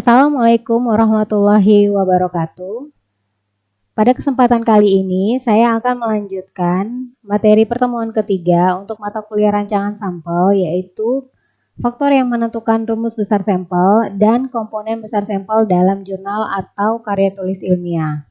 Assalamualaikum warahmatullahi wabarakatuh. Pada kesempatan kali ini, saya akan melanjutkan materi pertemuan ketiga untuk mata kuliah rancangan sampel, yaitu faktor yang menentukan rumus besar sampel dan komponen besar sampel dalam jurnal atau karya tulis ilmiah.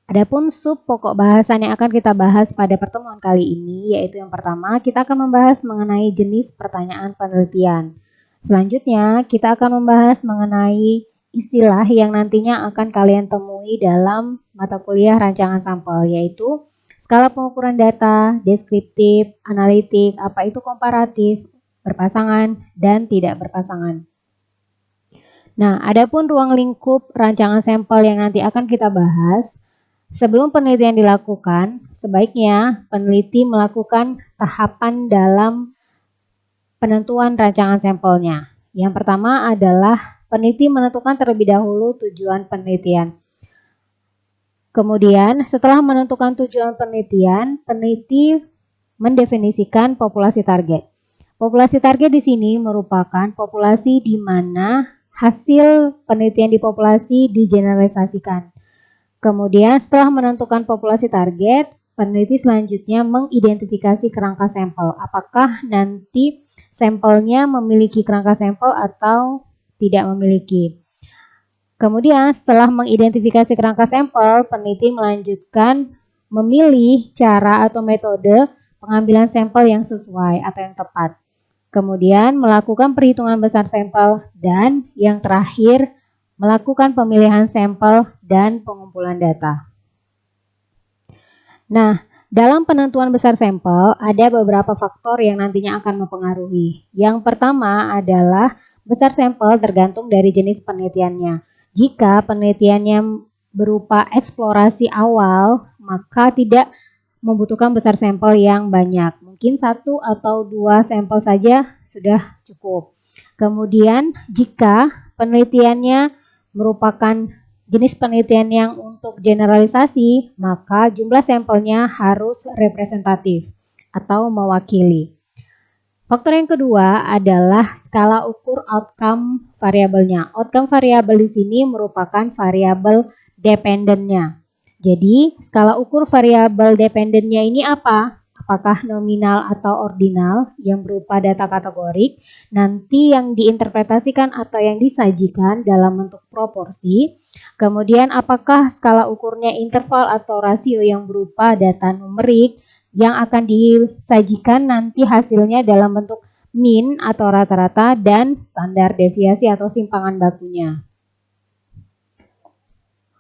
Adapun sub pokok bahasan yang akan kita bahas pada pertemuan kali ini, yaitu yang pertama, kita akan membahas mengenai jenis pertanyaan penelitian. Selanjutnya, kita akan membahas mengenai istilah yang nantinya akan kalian temui dalam mata kuliah rancangan sampel, yaitu skala pengukuran data, deskriptif, analitik, apa itu komparatif, berpasangan, dan tidak berpasangan. Nah, adapun ruang lingkup rancangan sampel yang nanti akan kita bahas, sebelum penelitian dilakukan, sebaiknya peneliti melakukan tahapan dalam penentuan rancangan sampelnya. Yang pertama adalah peneliti menentukan terlebih dahulu tujuan penelitian. Kemudian, setelah menentukan tujuan penelitian, peneliti mendefinisikan populasi target. Populasi target di sini merupakan populasi di mana hasil penelitian di populasi digeneralisasikan. Kemudian, setelah menentukan populasi target, peneliti selanjutnya mengidentifikasi kerangka sampel. Apakah nanti sampelnya memiliki kerangka sampel atau tidak memiliki. Kemudian setelah mengidentifikasi kerangka sampel, peneliti melanjutkan memilih cara atau metode pengambilan sampel yang sesuai atau yang tepat. Kemudian melakukan perhitungan besar sampel dan yang terakhir melakukan pemilihan sampel dan pengumpulan data. Nah, dalam penentuan besar sampel, ada beberapa faktor yang nantinya akan mempengaruhi. Yang pertama adalah besar sampel tergantung dari jenis penelitiannya. Jika penelitiannya berupa eksplorasi awal, maka tidak membutuhkan besar sampel yang banyak. Mungkin 1 atau 2 sampel saja sudah cukup. Kemudian, jika penelitiannya merupakan jenis penelitian yang untuk generalisasi, maka jumlah sampelnya harus representatif atau mewakili. Faktor yang kedua adalah skala ukur outcome variabelnya. Outcome variabel di sini merupakan variabel dependennya. Jadi, skala ukur variabel dependennya ini apa? Apakah nominal atau ordinal yang berupa data kategorik, nanti yang diinterpretasikan atau yang disajikan dalam bentuk proporsi. Kemudian apakah skala ukurnya interval atau rasio yang berupa data numerik yang akan disajikan nanti hasilnya dalam bentuk mean atau rata-rata dan standar deviasi atau simpangan bakunya.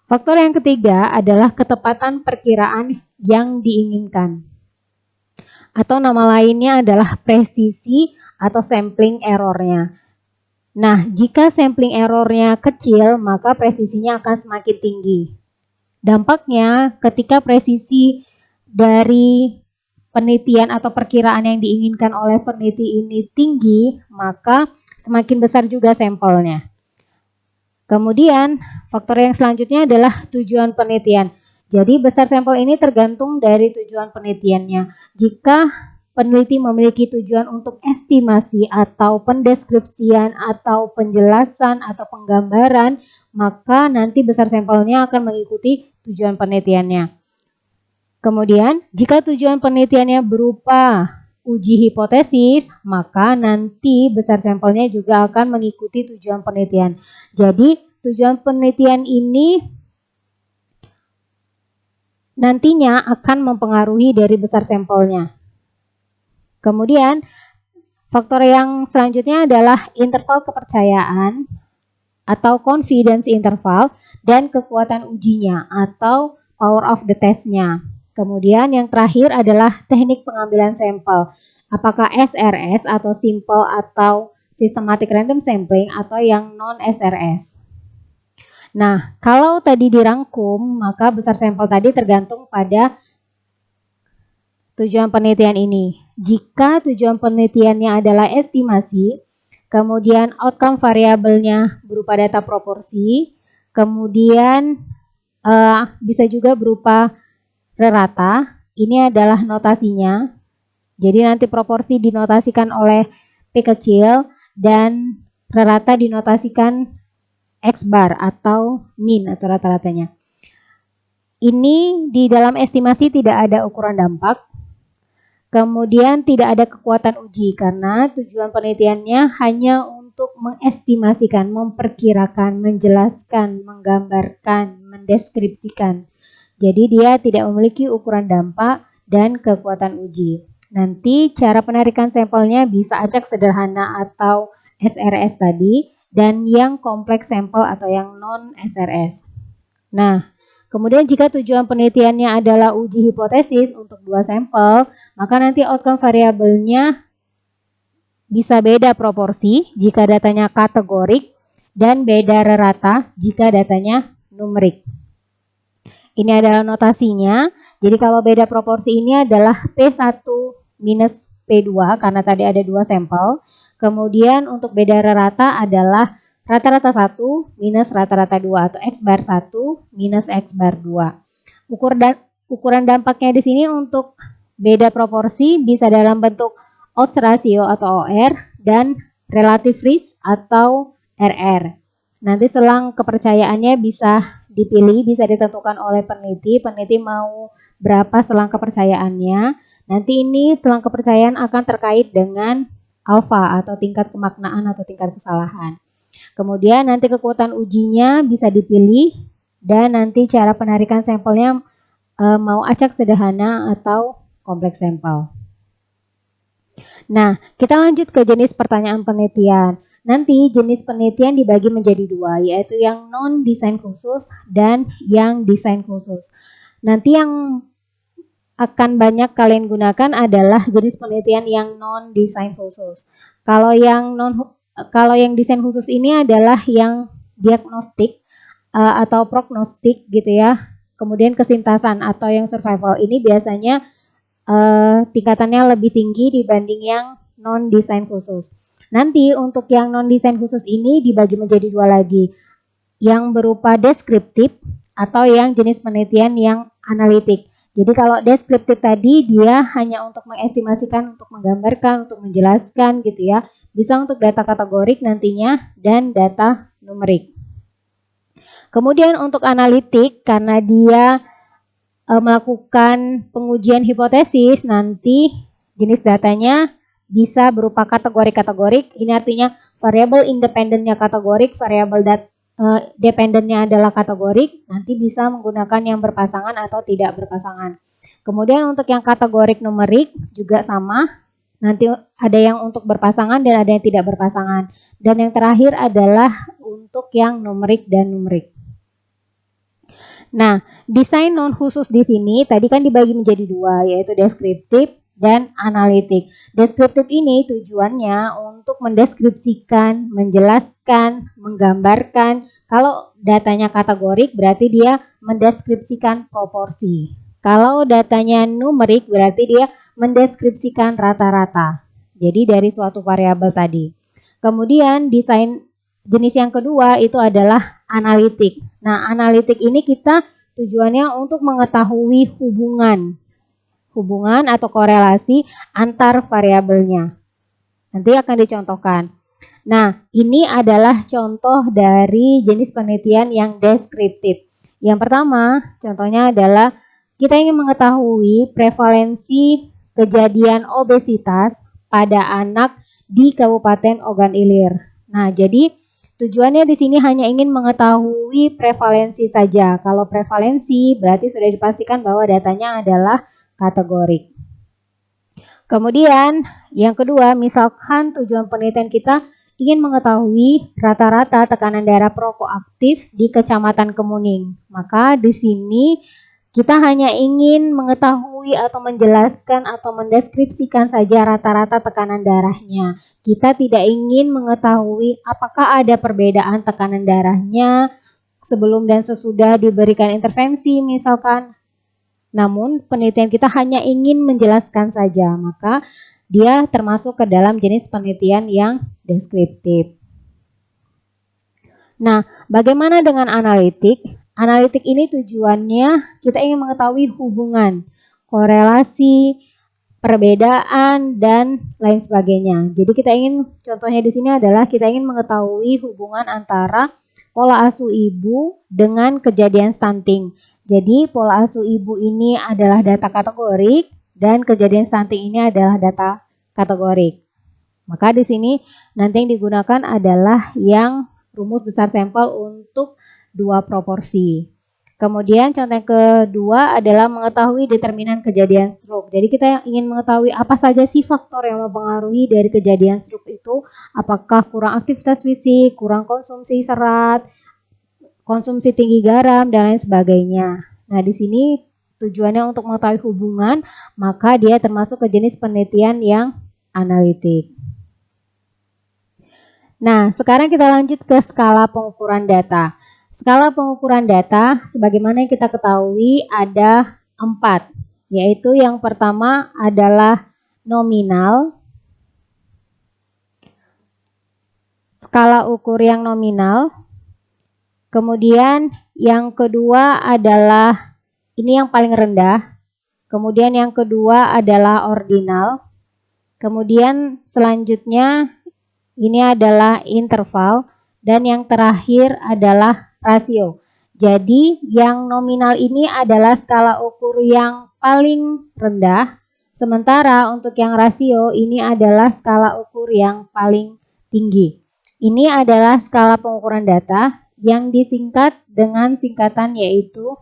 Faktor yang ketiga adalah ketepatan perkiraan yang diinginkan. Atau nama lainnya adalah presisi atau sampling errornya. Nah, jika sampling errornya kecil, maka presisinya akan semakin tinggi. Dampaknya, ketika presisi dari penelitian atau perkiraan yang diinginkan oleh peneliti ini tinggi, maka semakin besar juga sampelnya. Kemudian, faktor yang selanjutnya adalah tujuan penelitian. Jadi, besar sampel ini tergantung dari tujuan penelitiannya. Jika peneliti memiliki tujuan untuk estimasi atau pendeskripsian atau penjelasan atau penggambaran, maka nanti besar sampelnya akan mengikuti tujuan penelitiannya. Kemudian, jika tujuan penelitiannya berupa uji hipotesis, maka nanti besar sampelnya juga akan mengikuti tujuan penelitian. Jadi, tujuan penelitian ini nantinya akan mempengaruhi dari besar sampelnya. Kemudian, faktor yang selanjutnya adalah interval kepercayaan atau confidence interval dan kekuatan ujinya atau power of the test-nya. Kemudian yang terakhir adalah teknik pengambilan sampel. Apakah SRS atau simple atau systematic random sampling atau yang non-SRS. Nah, kalau tadi dirangkum, maka besar sampel tadi tergantung pada tujuan penelitian ini. Jika tujuan penelitiannya adalah estimasi, kemudian outcome variabelnya berupa data proporsi, kemudian bisa juga berupa rata, ini adalah notasinya. Jadi nanti proporsi dinotasikan oleh P kecil dan rata dinotasikan X bar atau mean atau rata-ratanya. Ini di dalam estimasi tidak ada ukuran dampak, kemudian tidak ada kekuatan uji karena tujuan penelitiannya hanya untuk mengestimasikan, memperkirakan, menjelaskan, menggambarkan, mendeskripsikan. Jadi dia tidak memiliki ukuran dampak dan kekuatan uji. Nanti cara penarikan sampelnya bisa acak sederhana atau SRS tadi dan yang kompleks sampel atau yang non SRS. Nah, kemudian jika tujuan penelitiannya adalah uji hipotesis untuk dua sampel, maka nanti outcome variabelnya bisa beda proporsi jika datanya kategorik dan beda rata jika datanya numerik. Ini adalah notasinya. Jadi kalau beda proporsi ini adalah P1 minus P2 karena tadi ada dua sampel. Kemudian untuk beda rata adalah rata-rata 1 minus rata-rata 2 atau X bar 1 minus X bar 2. Ukuran dampaknya di sini untuk beda proporsi bisa dalam bentuk odds ratio atau OR dan relative risk atau RR. Nanti selang kepercayaannya bisa dipilih, bisa ditentukan oleh peneliti. Peneliti mau berapa selang kepercayaannya. Nanti ini selang kepercayaan akan terkait dengan alfa atau tingkat kemaknaan atau tingkat kesalahan. Kemudian nanti kekuatan ujinya bisa dipilih dan nanti cara penarikan sampelnya mau acak sederhana atau kompleks sampel. Nah, kita lanjut ke jenis pertanyaan penelitian. Nanti jenis penelitian dibagi menjadi dua, yaitu yang non-desain khusus dan yang desain khusus. Nanti yang akan banyak kalian gunakan adalah jenis penelitian yang non-desain khusus. Kalau yang desain khusus ini adalah yang diagnostik atau prognostik gitu ya. Kemudian kesintasan atau yang survival ini biasanya tingkatannya lebih tinggi dibanding yang non-desain khusus. Nanti untuk yang non-desain khusus ini dibagi menjadi dua lagi. Yang berupa deskriptif atau yang jenis penelitian yang analitik. Jadi kalau deskriptif tadi dia hanya untuk mengestimasikan, untuk menggambarkan, untuk menjelaskan gitu ya. Bisa untuk data kategorik nantinya dan data numerik. Kemudian untuk analitik karena dia melakukan pengujian hipotesis, nanti jenis datanya bisa berupa kategori-kategorik. Ini artinya variabel independennya kategorik, variabel dependennya adalah kategorik. Nanti bisa menggunakan yang berpasangan atau tidak berpasangan. Kemudian untuk yang kategorik numerik juga sama. Nanti ada yang untuk berpasangan dan ada yang tidak berpasangan. Dan yang terakhir adalah untuk yang numerik dan numerik. Nah, desain non khusus di sini tadi kan dibagi menjadi dua, yaitu deskriptif dan analitik. Deskriptif ini tujuannya untuk mendeskripsikan, menjelaskan, menggambarkan. Kalau datanya kategorik berarti dia mendeskripsikan proporsi. Kalau datanya numerik berarti dia mendeskripsikan rata-rata. Jadi dari suatu variabel tadi. Kemudian desain jenis yang kedua itu adalah analitik. Nah, analitik ini kita tujuannya untuk mengetahui hubungan atau korelasi antar variabelnya. Nanti akan dicontohkan. Nah, ini adalah contoh dari jenis penelitian yang deskriptif. Yang pertama, contohnya adalah kita ingin mengetahui prevalensi kejadian obesitas pada anak di Kabupaten Ogan Ilir. Nah, jadi tujuannya di sini hanya ingin mengetahui prevalensi saja. Kalau prevalensi berarti sudah dipastikan bahwa datanya adalah kategorik. Kemudian yang kedua, misalkan tujuan penelitian kita ingin mengetahui rata-rata tekanan darah prokoaktif di Kecamatan Kemuning. Maka di sini kita hanya ingin mengetahui atau menjelaskan atau mendeskripsikan saja rata-rata tekanan darahnya. Kita tidak ingin mengetahui apakah ada perbedaan tekanan darahnya sebelum dan sesudah diberikan intervensi misalkan. Namun penelitian kita hanya ingin menjelaskan saja, maka dia termasuk ke dalam jenis penelitian yang deskriptif. Nah, bagaimana dengan analitik? Analitik ini tujuannya kita ingin mengetahui hubungan, korelasi, perbedaan, dan lain sebagainya. Jadi kita ingin, contohnya di sini adalah kita ingin mengetahui hubungan antara pola asuh ibu dengan kejadian stunting. Jadi pola asuh ibu ini adalah data kategorik dan kejadian stunting ini adalah data kategorik. Maka di sini nanti yang digunakan adalah yang rumus besar sampel untuk 2 proporsi. Kemudian contoh yang kedua adalah mengetahui determinan kejadian stroke. Jadi kita ingin mengetahui apa saja sih faktor yang mempengaruhi dari kejadian stroke itu. Apakah kurang aktivitas fisik, kurang konsumsi serat, konsumsi tinggi garam, dan lain sebagainya. Nah, di sini tujuannya untuk mengetahui hubungan, maka dia termasuk ke jenis penelitian yang analitik. Nah, sekarang kita lanjut ke skala pengukuran data. Skala pengukuran data, sebagaimana yang kita ketahui ada 4, yaitu yang pertama adalah nominal, skala ukur yang nominal, kemudian yang kedua adalah, ini yang paling rendah, kemudian yang kedua adalah ordinal, kemudian selanjutnya ini adalah interval, dan yang terakhir adalah rasio. Jadi yang nominal ini adalah skala ukur yang paling rendah, sementara untuk yang rasio ini adalah skala ukur yang paling tinggi. Ini adalah skala pengukuran data yang disingkat dengan singkatan yaitu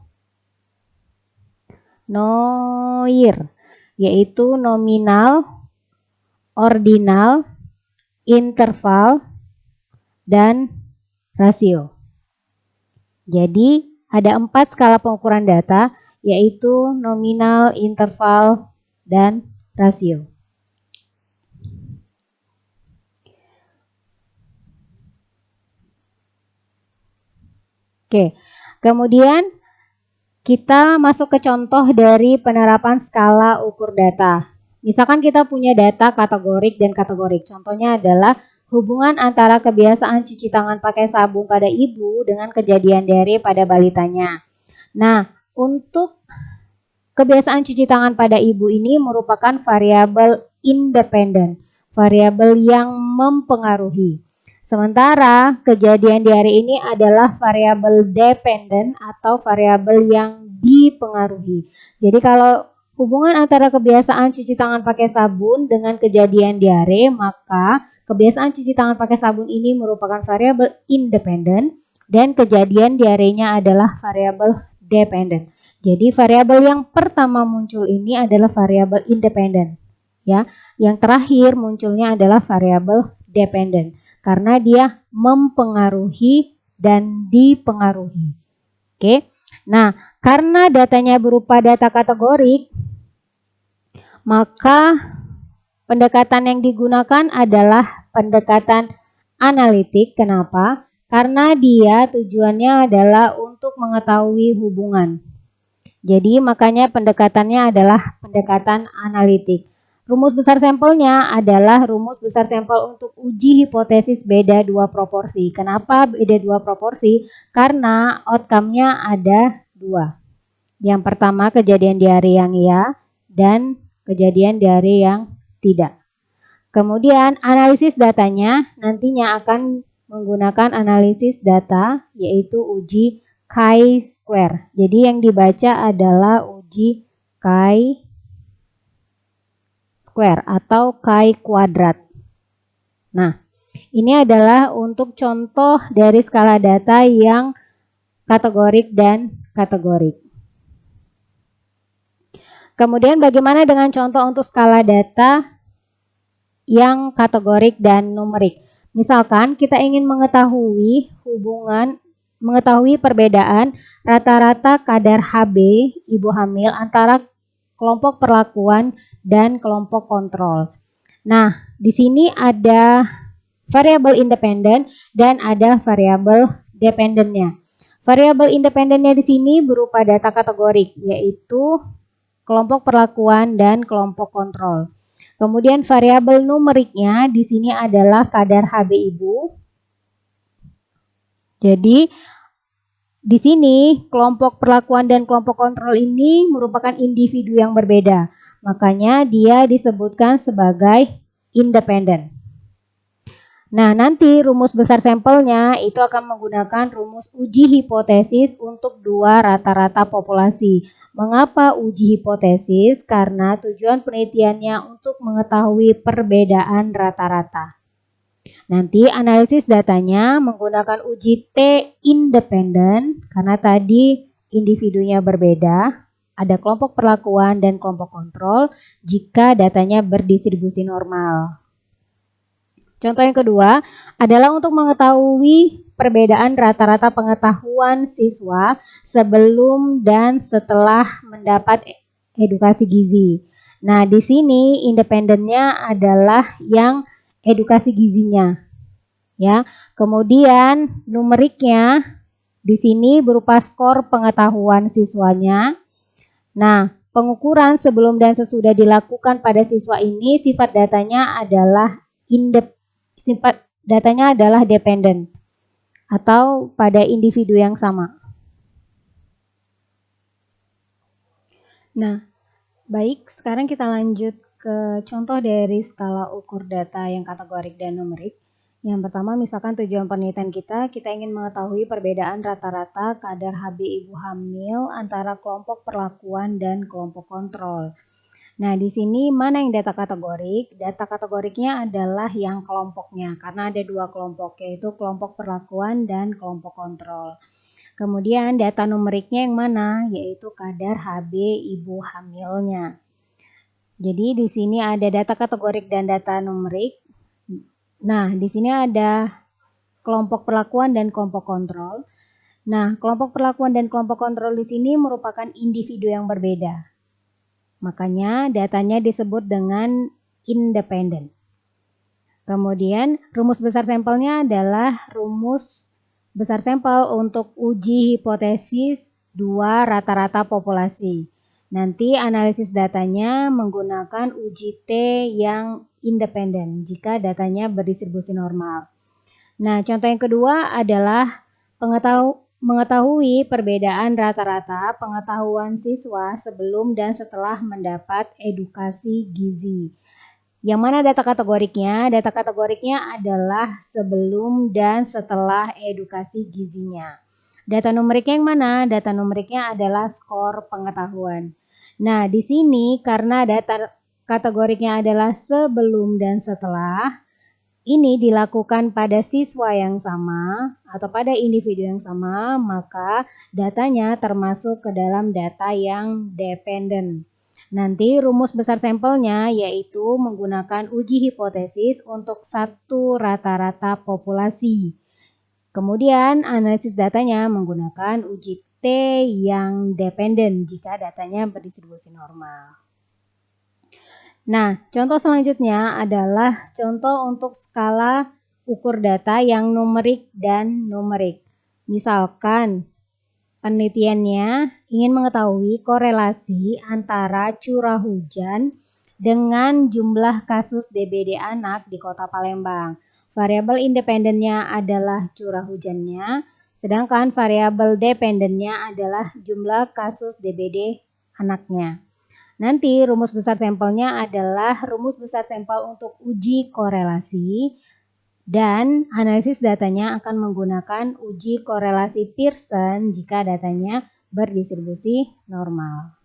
NOIR, yaitu nominal, ordinal, interval, dan rasio. Jadi ada 4 skala pengukuran data, yaitu nominal, interval, dan rasio. Oke, kemudian kita masuk ke contoh dari penerapan skala ukur data. Misalkan kita punya data kategorik dan kategorik. Contohnya adalah hubungan antara kebiasaan cuci tangan pakai sabun pada ibu dengan kejadian diare pada balitanya. Nah, untuk kebiasaan cuci tangan pada ibu ini merupakan variabel independen, variabel yang mempengaruhi. Sementara kejadian diare ini adalah variabel dependen atau variabel yang dipengaruhi. Jadi kalau hubungan antara kebiasaan cuci tangan pakai sabun dengan kejadian diare, maka kebiasaan cuci tangan pakai sabun ini merupakan variabel independen dan kejadian diarenya adalah variabel dependen. Jadi variabel yang pertama muncul ini adalah variabel independen, ya. Yang terakhir munculnya adalah variabel dependen karena dia mempengaruhi dan dipengaruhi. Oke. Nah, karena datanya berupa data kategorik, maka pendekatan yang digunakan adalah pendekatan analitik. Kenapa? Karena dia tujuannya adalah untuk mengetahui hubungan. Jadi makanya pendekatannya adalah pendekatan analitik. Rumus besar sampelnya adalah rumus besar sampel untuk uji hipotesis beda 2 proporsi. Kenapa beda 2 proporsi? Karena outcome-nya ada 2. Yang pertama kejadian diare yang iya dan kejadian diare yang tidak. Kemudian analisis datanya nantinya akan menggunakan analisis data yaitu uji chi-square. Jadi yang dibaca adalah uji chi-square atau chi-kuadrat. Nah, ini adalah untuk contoh dari skala data yang kategorik dan kategorik. Kemudian bagaimana dengan contoh untuk skala data yang kategorik dan numerik? Misalkan kita ingin mengetahui perbedaan rata-rata kadar Hb ibu hamil antara kelompok perlakuan dan kelompok kontrol. Nah, di sini ada variabel independen dan ada variabel dependennya. Variabel independennya di sini berupa data kategorik, yaitu kelompok perlakuan dan kelompok kontrol. Kemudian variabel numeriknya di sini adalah kadar Hb ibu. Jadi di sini kelompok perlakuan dan kelompok kontrol ini merupakan individu yang berbeda. Makanya dia disebutkan sebagai independen. Nah, nanti rumus besar sampelnya itu akan menggunakan rumus uji hipotesis untuk dua rata-rata populasi. Mengapa uji hipotesis? Karena tujuan penelitiannya untuk mengetahui perbedaan rata-rata. Nanti analisis datanya menggunakan uji T independen karena tadi individunya berbeda, ada kelompok perlakuan dan kelompok kontrol jika datanya berdistribusi normal. Contoh yang kedua adalah untuk mengetahui perbedaan rata-rata pengetahuan siswa sebelum dan setelah mendapat edukasi gizi. Nah, di sini independennya adalah yang edukasi gizinya. Ya. Kemudian numeriknya di sini berupa skor pengetahuan siswanya. Nah, pengukuran sebelum dan sesudah dilakukan pada siswa ini sifat datanya adalah dependen atau pada individu yang sama. Nah, baik, sekarang kita lanjut ke contoh dari skala ukur data yang kategorik dan numerik. Yang pertama, misalkan tujuan penelitian kita ingin mengetahui perbedaan rata-rata kadar Hb ibu hamil antara kelompok perlakuan dan kelompok kontrol. Nah, di sini mana yang data kategorik? Data kategoriknya adalah yang kelompoknya, karena ada dua kelompok, yaitu kelompok perlakuan dan kelompok kontrol. Kemudian data numeriknya yang mana? Yaitu kadar Hb ibu hamilnya. Jadi di sini ada data kategorik dan data numerik. Nah, di sini ada kelompok perlakuan dan kelompok kontrol. Nah, kelompok perlakuan dan kelompok kontrol di sini merupakan individu yang berbeda. Makanya datanya disebut dengan independen. Kemudian rumus besar sampelnya adalah rumus besar sampel untuk uji hipotesis dua rata-rata populasi. Nanti analisis datanya menggunakan uji T yang independen jika datanya berdistribusi normal. Nah, contoh yang kedua adalah mengetahui perbedaan rata-rata pengetahuan siswa sebelum dan setelah mendapat edukasi gizi. Yang mana data kategoriknya? Data kategoriknya adalah sebelum dan setelah edukasi gizinya. Data numeriknya yang mana? Data numeriknya adalah skor pengetahuan. Nah, di sini karena data kategoriknya adalah sebelum dan setelah, ini dilakukan pada siswa yang sama atau pada individu yang sama, maka datanya termasuk ke dalam data yang dependen. Nanti rumus besar sampelnya yaitu menggunakan uji hipotesis untuk satu rata-rata populasi. Kemudian analisis datanya menggunakan uji T yang dependen jika datanya berdistribusi normal. Nah, contoh selanjutnya adalah contoh untuk skala ukur data yang numerik dan numerik. Misalkan penelitiannya ingin mengetahui korelasi antara curah hujan dengan jumlah kasus DBD anak di Kota Palembang. Variabel independennya adalah curah hujannya, sedangkan variabel dependennya adalah jumlah kasus DBD anaknya. Nanti rumus besar sampelnya adalah rumus besar sampel untuk uji korelasi dan analisis datanya akan menggunakan uji korelasi Pearson jika datanya berdistribusi normal.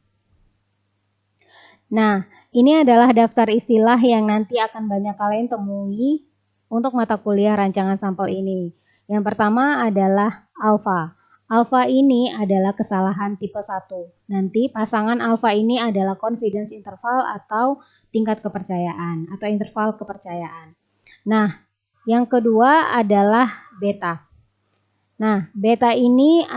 Nah, ini adalah daftar istilah yang nanti akan banyak kalian temui untuk mata kuliah rancangan sampel ini. Yang pertama adalah alfa. Alfa ini adalah kesalahan tipe 1. Nanti pasangan alfa ini adalah confidence interval atau tingkat kepercayaan atau interval kepercayaan. Nah, yang kedua adalah beta. Nah, beta ini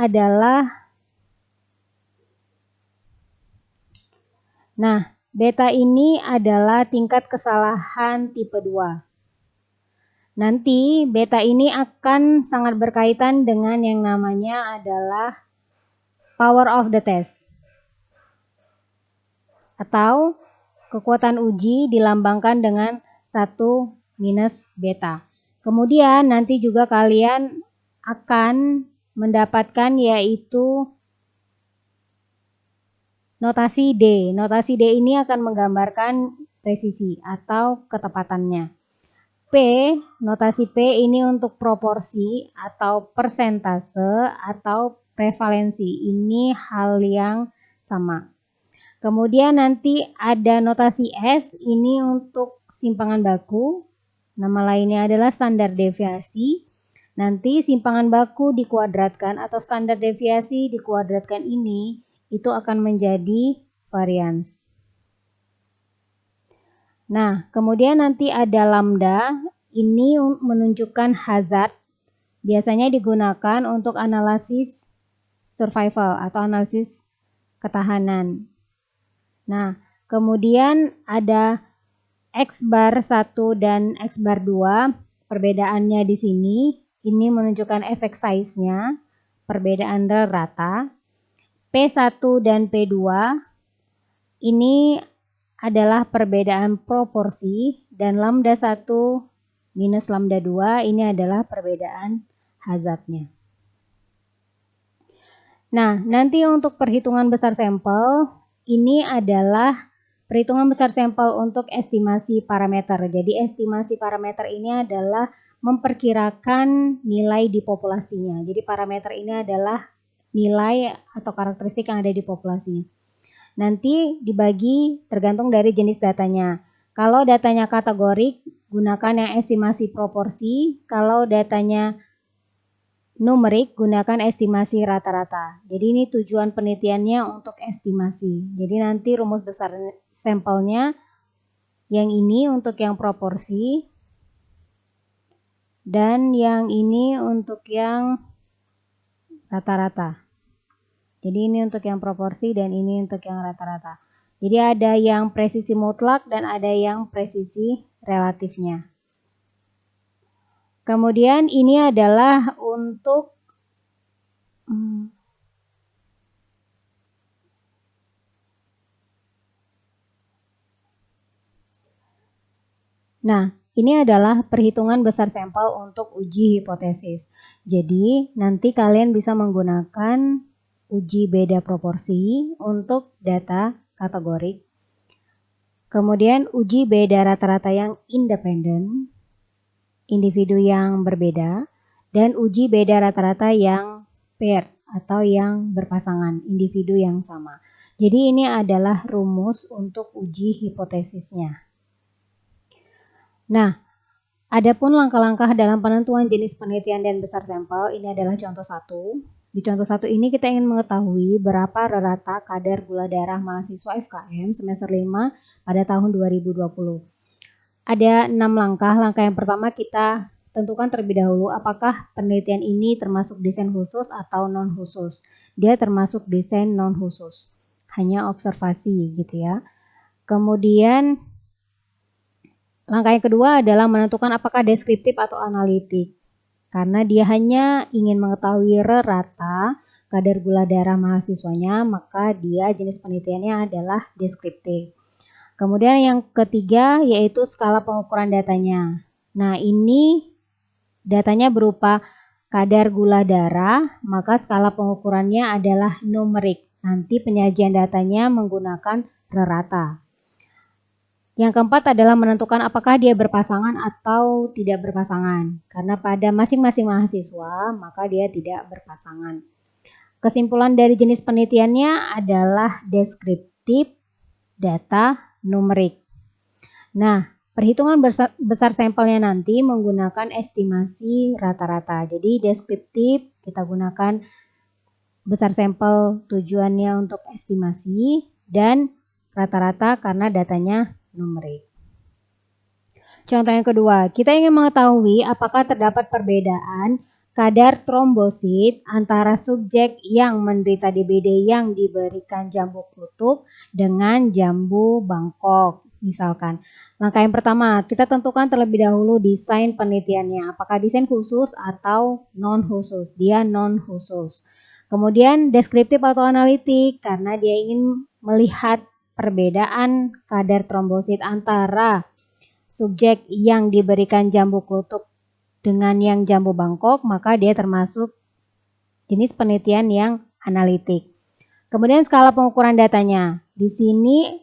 adalah tingkat kesalahan tipe 2. Nanti beta ini akan sangat berkaitan dengan yang namanya adalah power of the test atau kekuatan uji dilambangkan dengan 1 minus beta. Kemudian nanti juga kalian akan mendapatkan yaitu notasi D. Notasi D ini akan menggambarkan presisi atau ketepatannya. notasi P ini untuk proporsi atau persentase atau prevalensi. Ini hal yang sama. Kemudian nanti ada notasi S, ini untuk simpangan baku. Nama lainnya adalah standar deviasi. Nanti simpangan baku dikuadratkan atau standar deviasi dikuadratkan ini, itu akan menjadi varians. Nah, kemudian nanti ada lambda, ini menunjukkan hazard. Biasanya digunakan untuk analisis survival atau analisis ketahanan. Nah, kemudian ada X bar 1 dan X bar 2. Perbedaannya di sini, ini menunjukkan efek size-nya, perbedaan rata. P1 dan P2, ini adalah perbedaan proporsi, dan lambda 1 minus lambda 2, ini adalah perbedaan hazardnya. Nah, nanti untuk perhitungan besar sampel, ini adalah perhitungan besar sampel untuk estimasi parameter. Jadi estimasi parameter ini adalah memperkirakan nilai di populasinya. Jadi parameter ini adalah nilai atau karakteristik yang ada di populasinya. Nanti dibagi tergantung dari jenis datanya. Kalau datanya kategorik, gunakan yang estimasi proporsi. Kalau datanya numerik, gunakan estimasi rata-rata. Jadi ini tujuan penelitiannya untuk estimasi. Jadi nanti rumus besar sampelnya yang ini untuk yang proporsi dan yang ini untuk yang rata-rata. Jadi ini untuk yang proporsi dan ini untuk yang rata-rata. Jadi ada yang presisi mutlak dan ada yang presisi relatifnya. Kemudian ini adalah untuk Nah, ini adalah perhitungan besar sampel untuk uji hipotesis. Jadi, nanti kalian bisa menggunakan uji beda proporsi untuk data kategorik. Kemudian uji beda rata-rata yang independen, individu yang berbeda, dan uji beda rata-rata yang paired atau yang berpasangan, individu yang sama. Jadi ini adalah rumus untuk uji hipotesisnya. Nah, adapun langkah-langkah dalam penentuan jenis penelitian dan besar sampel, ini adalah contoh 1. Di contoh 1 ini kita ingin mengetahui berapa rata kadar gula darah mahasiswa FKM semester 5 pada tahun 2020. Ada 6 langkah. Langkah yang pertama kita tentukan terlebih dahulu apakah penelitian ini termasuk desain khusus atau non khusus. Dia termasuk desain non khusus, hanya observasi gitu ya. Kemudian langkah yang kedua adalah menentukan apakah deskriptif atau analitik. Karena dia hanya ingin mengetahui rata kadar gula darah mahasiswanya, maka dia jenis penelitiannya adalah deskriptif. Kemudian yang ketiga yaitu skala pengukuran datanya. Nah, ini datanya berupa kadar gula darah, maka skala pengukurannya adalah numerik. Nanti penyajian datanya menggunakan rata. Yang keempat adalah menentukan apakah dia berpasangan atau tidak berpasangan. Karena pada masing-masing mahasiswa, maka dia tidak berpasangan. Kesimpulan dari jenis penelitiannya adalah deskriptif, data, numerik. Nah, perhitungan besar sampelnya nanti menggunakan estimasi rata-rata. Jadi deskriptif kita gunakan besar sampel tujuannya untuk estimasi dan rata-rata karena datanya numerik. Contoh yang kedua, kita ingin mengetahui apakah terdapat perbedaan kadar trombosit antara subjek yang menderita DBD yang diberikan jambu klutuk dengan jambu Bangkok. Misalkan, langkah yang pertama, kita tentukan terlebih dahulu desain penelitiannya. Apakah desain khusus atau non khusus? Dia non khusus. Kemudian deskriptif atau analitik, karena dia ingin melihat perbedaan kadar trombosit antara subjek yang diberikan jambu klutuk dengan yang jambu Bangkok, maka dia termasuk jenis penelitian yang analitik. Kemudian skala pengukuran datanya. Di sini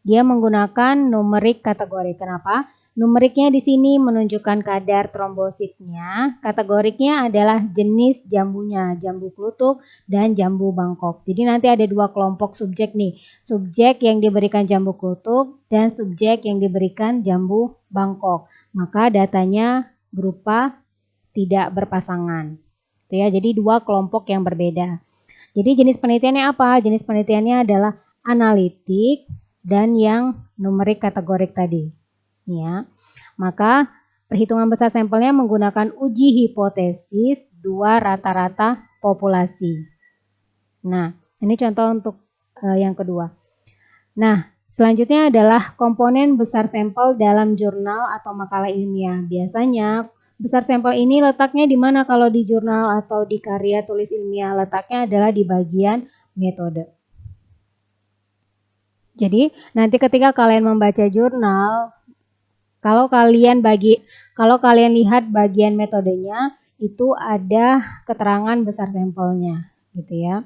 dia menggunakan numerik kategori. Kenapa? Numeriknya di sini menunjukkan kadar trombositnya. Kategoriknya adalah jenis jambunya, jambu klutuk dan jambu Bangkok. Jadi nanti ada dua kelompok subjek nih. Subjek yang diberikan jambu klutuk dan subjek yang diberikan jambu Bangkok. Maka datanya berupa tidak berpasangan. Itu ya, jadi dua kelompok yang berbeda. Jadi jenis penelitiannya apa? Jenis penelitiannya adalah analitik dan yang numerik kategorik tadi. Ya. Maka perhitungan besar sampelnya menggunakan uji hipotesis dua rata-rata populasi. Nah, ini contoh untuk yang kedua. Nah, selanjutnya adalah komponen besar sampel dalam jurnal atau makalah ilmiah. Biasanya besar sampel ini letaknya di mana kalau di jurnal atau di karya tulis ilmiah? Letaknya adalah di bagian metode. Jadi, nanti ketika kalian membaca jurnal, kalau kalian lihat bagian metodenya, itu ada keterangan besar sampelnya, gitu ya.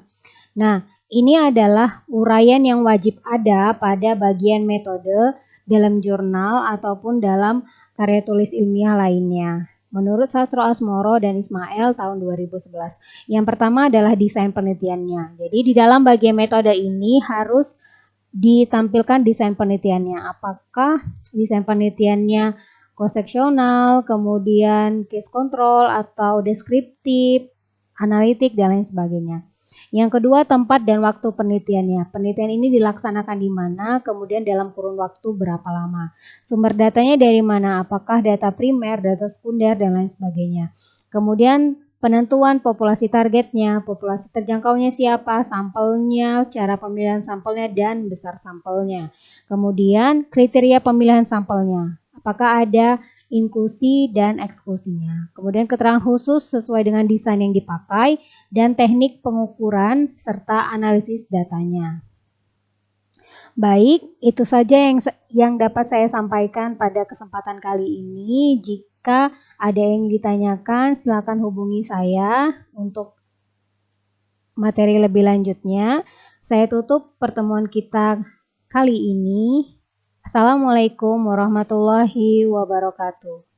Nah, ini adalah uraian yang wajib ada pada bagian metode dalam jurnal ataupun dalam karya tulis ilmiah lainnya. Menurut Sastro Asmoro dan Ismail tahun 2011. Yang pertama adalah desain penelitiannya. Jadi di dalam bagian metode ini harus ditampilkan desain penelitiannya. Apakah desain penelitiannya cross-seksional, kemudian case control atau deskriptif, analitik, dan lain sebagainya. Yang kedua, tempat dan waktu penelitiannya. Penelitian ini dilaksanakan di mana, kemudian dalam kurun waktu berapa lama. Sumber datanya dari mana, apakah data primer, data sekunder, dan lain sebagainya. Kemudian penentuan populasi targetnya, populasi terjangkaunya siapa, sampelnya, cara pemilihan sampelnya, dan besar sampelnya. Kemudian kriteria pemilihan sampelnya, apakah ada inklusi dan eksklusinya. Kemudian keterangan khusus sesuai dengan desain yang dipakai dan teknik pengukuran serta analisis datanya. Baik, itu saja yang dapat saya sampaikan pada kesempatan kali ini. Jika ada yang ditanyakan, silakan hubungi saya untuk materi lebih lanjutnya. Saya tutup pertemuan kita kali ini. Assalamualaikum warahmatullahi wabarakatuh.